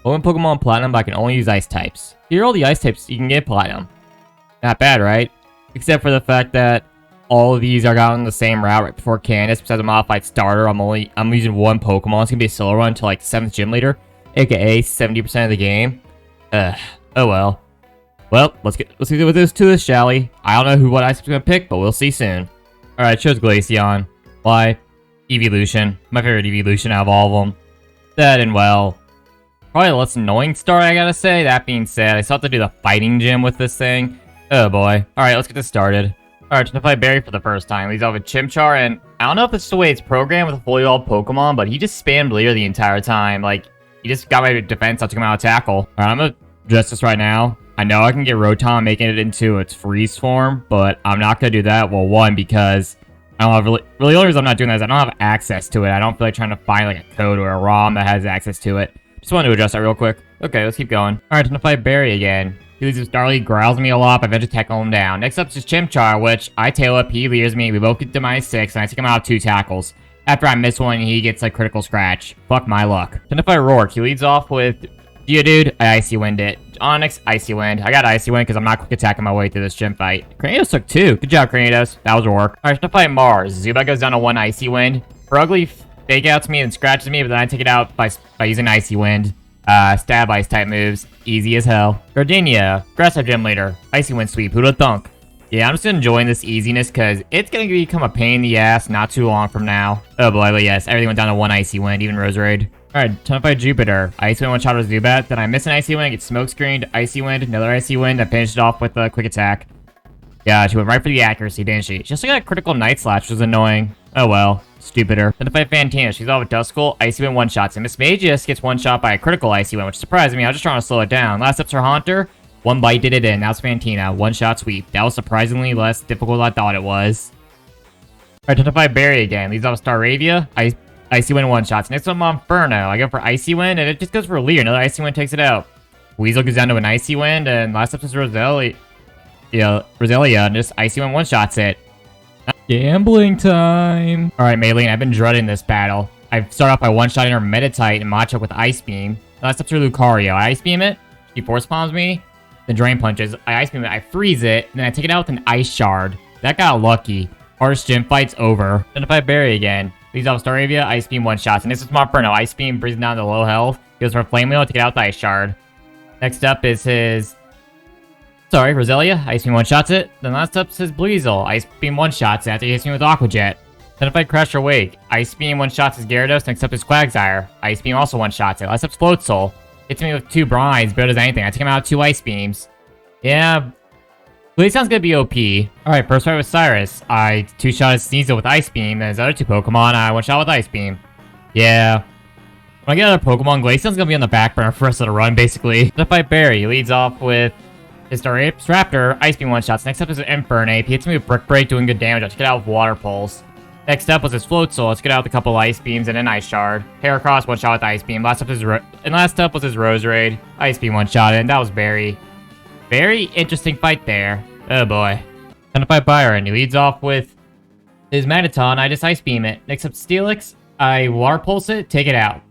Only Pokemon Platinum, but I can only use Ice types. Here are all the Ice types you can get Platinum. Not bad, right? Except for the fact that all of these are on the same route right before Candace. Besides a modified starter, I'm using one Pokemon. It's gonna be a solo run to like 7th gym leader, aka 70% of the game. Oh well. Well, let's get with this, shall we? I don't know what Ice type's gonna pick, but we'll see soon. Alright, chose Glaceon. Why? Evolution. My favorite evolution out of all of them. That and well, probably the less annoying start, I gotta say. That being said, I still have to do the fighting gym with this thing. Oh boy. Alright, let's get this started. Alright, to fight Barry for the first time. Leads off with Chimchar, and I don't know if it's the way it's programmed with a fully evolved Pokemon, but he just spammed Leer the entire time. Like, he just got my defense, I took him out of tackle. Alright, I'm gonna address this right now. I know I can get Rotom making it into its freeze form, but I'm not gonna do that. Well, one, because I don't have really the only reason I'm not doing that is I don't have access to it. I don't feel like trying to find like a code or a ROM that has access to it. Just wanted to adjust that real quick. Okay, let's keep going. Alright, time to fight Barry again. He loses Starly, growls me a lot, but I eventually tackle him down. Next up is Chimchar, which I tail up, he leers me, we both get to -6, and I take him out of 2 tackles. After I miss one, he gets a critical scratch. Fuck my luck. Time to fight Rourke. He leads off with Geodude, I Icy Wind it. Onix, Icy Wind. I got Icy Wind because I'm not quick attacking my way through this gym fight. Cranidos took 2. Good job, Cranidos. That was Rourke. Alright, to fight Mars. Zubat goes down to 1 Icy Wind. Ferugly fake outs me and scratches me, but then I take it out by using Icy Wind. Stab Ice type moves. Easy as hell. Gardenia, Grass type gym leader. Icy Wind sweep. Who'da thunk? Yeah, I'm just enjoying this easiness because it's going to become a pain in the ass not too long from now. Oh boy, but yes, everything went down to 1 Icy Wind, even Roserade. Alright, time to fight Jupiter. Icy Wind one-shot with Zubat, then I miss an Icy Wind, get Smoke Screened, Icy Wind, another Icy Wind, I finished it off with a quick attack. Yeah, she went right for the accuracy, didn't she? She also got a critical Night Slash, which was annoying. Oh well, stupider. Then to fight Fantina, she's off with Duskull, Icy Wind one-shots, and Miss Magius gets one-shot by a critical Icy Wind, which surprised me. I was just trying to slow it down. Last up's her Haunter, one bite did it in. Now it's Fantina, one-shot sweep. That was surprisingly less difficult than I thought it was. Alright, time to fight Barry again. Leads off Staravia, Icy Wind one-shots. Next one, Monferno. I go for Icy Wind, and it just goes for Leer. Another Icy Wind takes it out. Weasel goes down to an Icy Wind, and last up is Roselia. Yeah, Roselia, and just Icy Wind one-shots it. Gambling time. Alright, Maylene, I've been dreading this battle. I start off by one-shotting her Meditite and Machop with Ice Beam. Last up to Lucario. I Ice Beam it, she Force Palms me, then Drain Punches. I Ice Beam it, I freeze it, and then I take it out with an Ice Shard. That got lucky. Hardest gym fight's over. Then to fight Barry again. Leads off Staravia, Ice Beam one-shots. And this is Monferno. Ice Beam brings him down to low health. Goes for a Flame Wheel, take it out with Ice Shard. Next up is his... Sorry, Roselia. Ice Beam one-shots it. Then last up is his Bleasel. Ice Beam one-shots it after he hits me with Aqua Jet. Then if I Crusher Wake. Ice Beam one-shots his Gyarados. Next up is Quagsire. Ice Beam also one-shots it. Last up's Floatzel. Hits me with 2 Bronze, but does anything. I take him out with 2 Ice Beams. Yeah... Glaceon's gonna be OP. Alright, first fight with Cyrus. I 2-shot his Sneasel with Ice Beam, then his other 2 Pokemon, I 1-shot with Ice Beam. Yeah. When I get another Pokemon, Glaceon's gonna be on the back burner for the rest of the run, basically. To fight Barry, he leads off with his Raptor, Ice Beam one-shots. Next up is an Infernape. He hits me with Brick Break, doing good damage. Let's get out with Water Pulse. Next up was his Floatzel. Let's get out with a couple Ice Beams and an Ice Shard. Heracross, 1-shot with Ice Beam. Last up was his Roserade. Ice Beam one-shot, and that was Barry. Very interesting fight there. Oh boy. Time to fight Byron. He leads off with his Magneton. I just Ice Beam it. Next up Steelix. I Water Pulse it, take it out.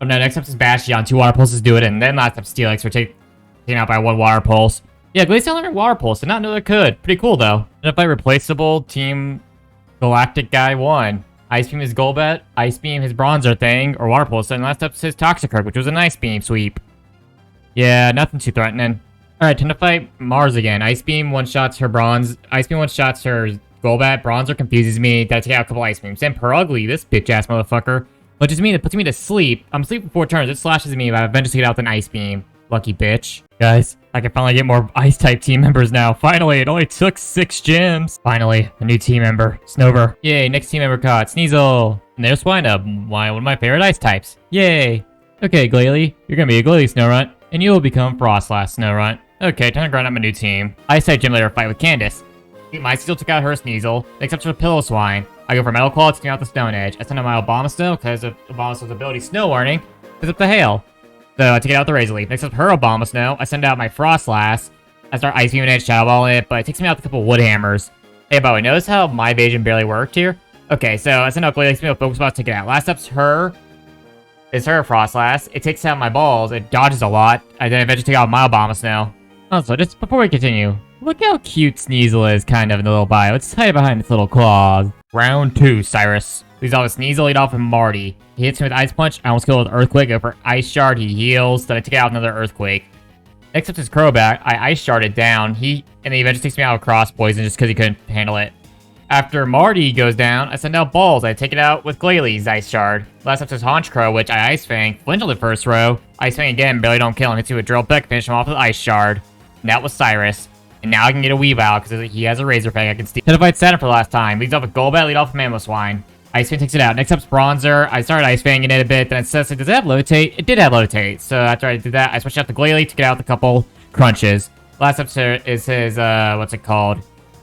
Oh no, next up is Bastion. 2 Water Pulses do it, and then last up Steelix. We're taken out by 1 Water Pulse. Yeah, Glaceon learned Water Pulse. Did not know it could. Pretty cool though. Then if I replaceable Team Galactic Guy 1. Ice Beam his Golbat. Ice Beam his Bronzer thing, or Water Pulse. And last up is his Toxicroak, which was an Ice Beam sweep. Yeah, nothing too threatening. Alright, time to fight Mars again. Ice Beam one-shots her Bronze. Ice Beam one-shots her Golbat. Bronzer confuses me. Gotta take out a couple Ice Beams. Then Perugly, this bitch-ass motherfucker, which is me, that puts me to sleep. I'm sleeping 4 turns. It slashes me, but I eventually get out with an Ice Beam. Lucky bitch. Guys, I can finally get more Ice-type team members now. Finally, it only took 6 gyms. Finally, a new team member. Snover. Yay, next team member caught. Sneasel. And there's Swinub, one of my favorite Ice types. Yay. Okay, Glalie, you're gonna be a Glalie Snorunt, and you will become Frostlass Snorunt. Okay, time to grind up my new team. Ice-type gym leader fight with Candace. My Steel took out her Sneasel, except for the Pillow-Swine. I go for Metal Claw, taking out the Stone Edge. I send out my Abomasnow, because of Abomasnow's ability Snow Warning, because of the Hail. So I take it out the Razor Leaf. Next up, her Abomasnow. I send out my Frostlass. I start Ice Beam and Edge Shadow Ball it, but it takes me out with a couple Wood Hammers. Hey, by the way, notice how my evasion barely worked here? Okay, so I send out Glalie, takes me out Focus Ball, take it out. Last up's her is her Frostlass. It takes out my balls. It dodges a lot. I then eventually take out my Abomasnow. Also, just before we continue, look how cute Sneasel is kind of in the little bio. It's hiding behind its little claws. Round 2, Cyrus. Leads off with Sneasel, lead off with Marty. He hits me with Ice Punch. I almost kill with Earthquake. Go for Ice Shard. He heals. Then I take out another Earthquake. Next up is Crobat. I Ice Sharded down. And he eventually takes me out with Cross Poison just because he couldn't handle it. After Marty goes down, I send out Balls. I take it out with Glalie, Ice Shard. Last up is Honchkrow, which I Ice Fang. Flinch on the first row. Ice Fang again, barely don't kill him. Hits you with Drill Peck, finish him off with Ice Shard. And that was Cyrus. And now I can get a Weavile because he has a Razor Fang I can steal. Fight Saturn for the last time. Leads off with Golbat, lead off with Mamoswine. Ice Fang takes it out. Next up's Bronzer. I started Ice Fanging it a bit. Then it says, does it have Levitate? It did have Levitate. So after I did that, I switched out to Glalie, took it out with a couple crunches. Last up is his, what's it called?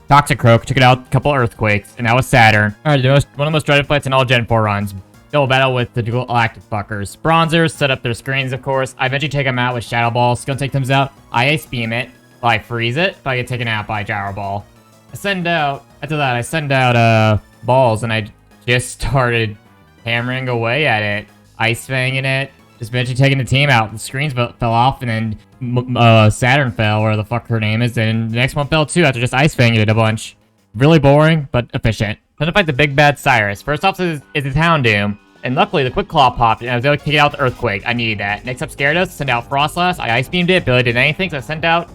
Toxic Croak. Took it out a couple Earthquakes. And that was Saturn. Alright, one of the most dreaded fights in all Gen 4 runs. Double battle with the Galactic Fuckers. Bronzers set up their screens, of course. I eventually take them out with Shadow Ball. Skill Take them out. I Ice Beam it. I freeze it, but I get taken out by Gyro Ball. After that, I send out, balls, and I just started hammering away at it. Ice Fanging it, just eventually taking the team out. The screens fell off, and then, Saturn fell, where the fuck her name is, and the next one fell too after just Ice Fanging it a bunch. Really boring, but efficient. Time to fight the big bad Cyrus. First off is his Houndoom, and luckily the Quick Claw popped, and I was able to take it out with the Earthquake. I needed that. Next up, Gyarados, send out Frostlass. I Ice Beamed it, barely did anything, so I sent out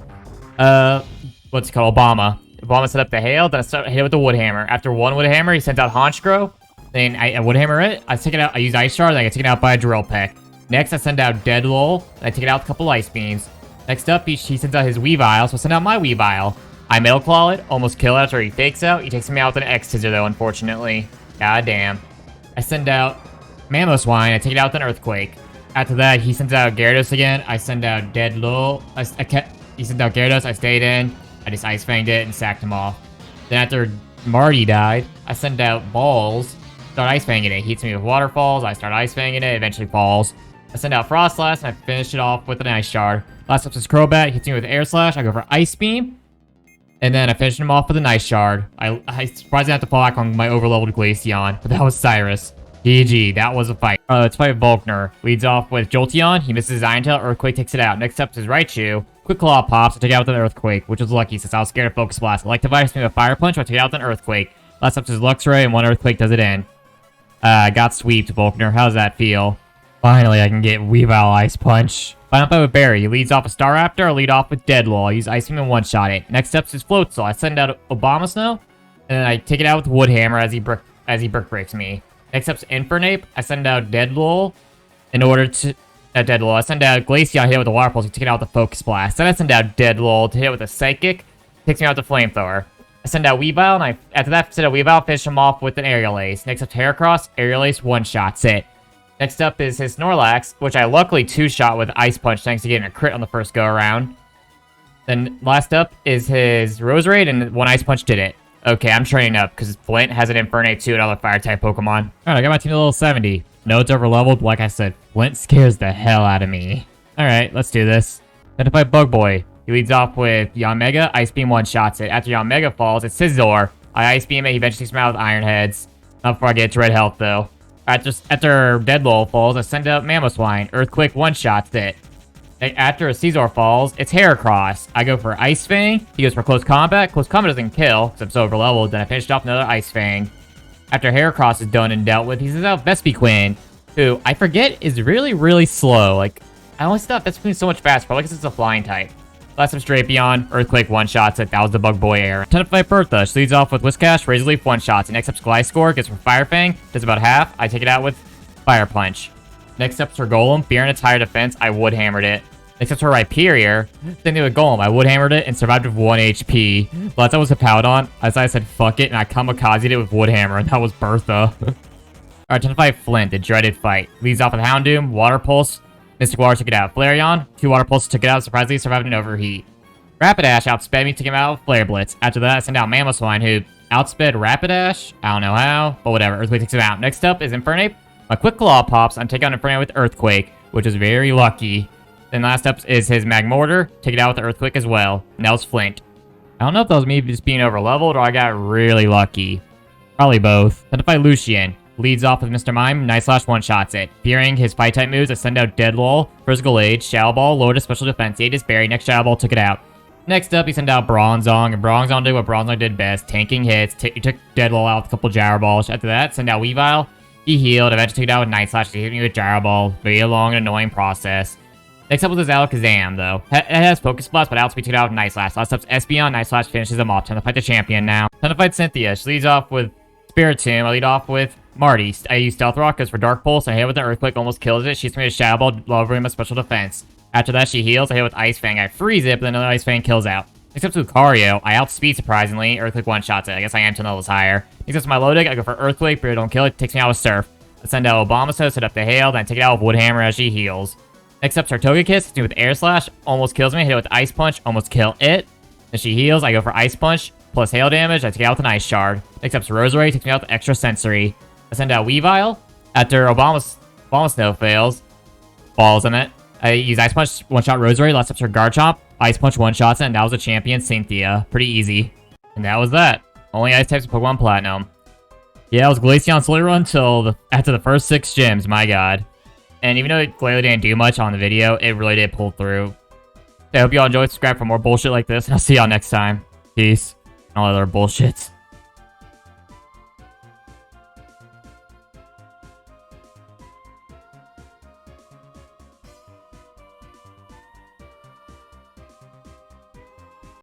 what's it called? Obama. Obama set up the Hail, then I hit it with the Wood Hammer. After one Wood Hammer, he sent out Honchkrow. Then I Wood Hammer it. I take it out. I use Ice Shard, then I get taken out by a Drill Peck. Next, I send out Deadloll. I take it out with a couple Ice Beams. Next up, he sends out his Weavile, so I send out my Weavile. I Metal Claw it, almost kill it after he fakes out. He takes me out with an X-Scissor, though, unfortunately. God damn. I send out Mamoswine. I take it out with an Earthquake. After that, he sends out Gyarados again. I send out Deadloll. He sent out Gyarados, I stayed in, I just Ice Fanged it and sacked him off. Then after Marty died, I sent out Balls, start Ice Fanging it. He hits me with Waterfalls, I start Ice Fanging it, eventually falls. I send out Frostlass, and I finish it off with an Ice Shard. Last up is Crobat, he hits me with Air Slash, I go for Ice Beam, and then I finish him off with an Ice Shard. I surprisingly have to fall back on my overleveled Glaceon, but that was Cyrus. GG, that was a fight. Let's fight Volkner. Leads off with Jolteon. He misses his Iron Tail. Earthquake takes it out. Next up is Raichu. Quick Claw pops. I take it out with an Earthquake, which was lucky since I was scared of Focus Blast. I like to virus me with Fire Punch, but I take it out with an Earthquake. Last up is Luxray, and one Earthquake does it in. Got sweeped, Volkner. How does that feel? Finally, I can get Weavile Ice Punch. Final fight with Barry. He leads off with Staraptor. I lead off with Deadloll. I use Ice Beam and one-shot it. Next up is Floatzel. I send out Abomasnow, and then I take it out with Wood Hammer as he brick breaks me. Next up's Infernape. I send out Deadloll in order to... Deadloll. I send out Glaceon, hit it with a Water Pulse, take it out with a Focus Blast. Then I send out Deadloll to hit it with a Psychic, takes me out with a Flamethrower. I send out Weavile, and after that, I send out Weavile, finish him off with an Aerial Ace. Next up, Heracross, Aerial Ace, one-shots it. Next up is his Snorlax, which I luckily two-shot with Ice Punch thanks to getting a crit on the first go-around. Then last up is his Roserade, and one Ice Punch did it. Okay, I'm training up, because Flint has an Infernape too, another Fire-type Pokemon. Alright, I got my team to level 70. No, it's over-leveled. Like I said, Flint scares the hell out of me. Alright, let's do this. Then to fight Bug Boy. He leads off with Yanmega, Ice Beam one-shots it. After Yanmega falls, it's Scizor. I Ice Beam it, he eventually takes him out with Iron Heads. Not before I get to Red Health, though. After Deadloll falls, I send out Mamoswine. Earthquake one-shots it. After a Scizor falls, it's Heracross. I go for Ice Fang. He goes for Close Combat. Close Combat doesn't kill, because I'm so over-leveled. Then I finished off another Ice Fang. After Heracross is done and dealt with, he sends out Vespiquen, who I forget is really, really slow. Like, I always thought Vespiquen's so much faster, probably because it's a flying type. Last up, Drapion. Earthquake one-shots it. That was the Bug Boy era. Time to fight Bertha. She leads off with Whiscash. Razor Leaf one-shots. And next up's Gliscor. Gets from Fire Fang. Does about half. I take it out with Fire Punch. Next up's her Golem. Fear and its higher defense. I Wood Hammered it. Next up's her Rhyperior. Then do a Golem. I Wood Hammered it and survived with 1 HP. Last up was a Powdon. As I said, fuck it. And I Kamikazed it with Wood Hammer. And that was Bertha. Alright, time to fight Flint. The dreaded fight. Leads off with Houndoom. Water Pulse. Mystic Water took it out. Flareon. 2 Water Pulses took it out. Surprisingly survived an Overheat. Rapidash outsped me, took him out with Flare Blitz. After that, I send out Mamoswine, who outsped Rapidash. I don't know how, but whatever. Earthquake takes him out. Next up is Infernape. My Quick Claw pops. I'm taking out Infernape with Earthquake, which is very lucky. Then last up is his Magmortar. Take it out with the Earthquake as well. And that was Flint. I don't know if that was me just being over-leveled or I got really lucky. Probably both. Then to fight Lucian. leads off with Mr. Mime, Night Slash one-shots it. Fearing his fight-type moves, I send out Dead Lull, Physical Age, Shadow Ball, lowered his special defense, he ate his berry, next Shadow Ball took it out. Next up, he sent out Bronzong, and Bronzong did what Bronzong did best, tanking hits, he took Dead Lull out with a couple Gyro Balls. After that, send out Weavile, he healed, eventually took it out with Night Slash, he hit me with Gyro Ball, very long and annoying process. Next up was his Alakazam, though. It has Focus Blast, but outspeed took it out with Night Slash. Last up's Espeon, Night Slash finishes him off. Time to fight the champion now. Time to fight Cynthia. She leads off with Spiritomb. I lead off with Marty. I use Stealth Rock because for Dark Pulse, I hit with an Earthquake, almost kills it. She's made a Shadow Ball, lowering my special defense. After that, she heals. I hit with Ice Fang. I freeze it, but then another Ice Fang kills out. Next up to Lucario. I outspeed surprisingly. Earthquake one-shots it. I guess I am 10 levels higher. Next up to my low deck. I go for Earthquake, but it don't kill it. Takes me out with Surf. I send out Obama, set up the Hail, then take it out with Woodhammer as she heals. Next up, Sartoga Kiss, hits me with Air Slash, almost kills me, hit it with Ice Punch, almost kill it. Then she heals, I go for Ice Punch, plus Hail damage, I take it out with an Ice Shard. Next up's Roserade, takes me out with Extra Sensory. I send out Weavile. After Obama Snow fails, falls in it, I use Ice Punch, one-shot Roserade, last up's her Garchomp, Ice Punch one-shots it, and that was a champion, Cynthia. Pretty easy. And that was that. Only Ice types in Pokemon Platinum. Yeah, it was Glaceon Slowly Run until after the first 6 gyms, my god. And even though it clearly didn't do much on the video, it really did pull through. So I hope y'all enjoyed. Subscribe for more bullshit like this, and I'll see y'all next time. Peace. And all other bullshits.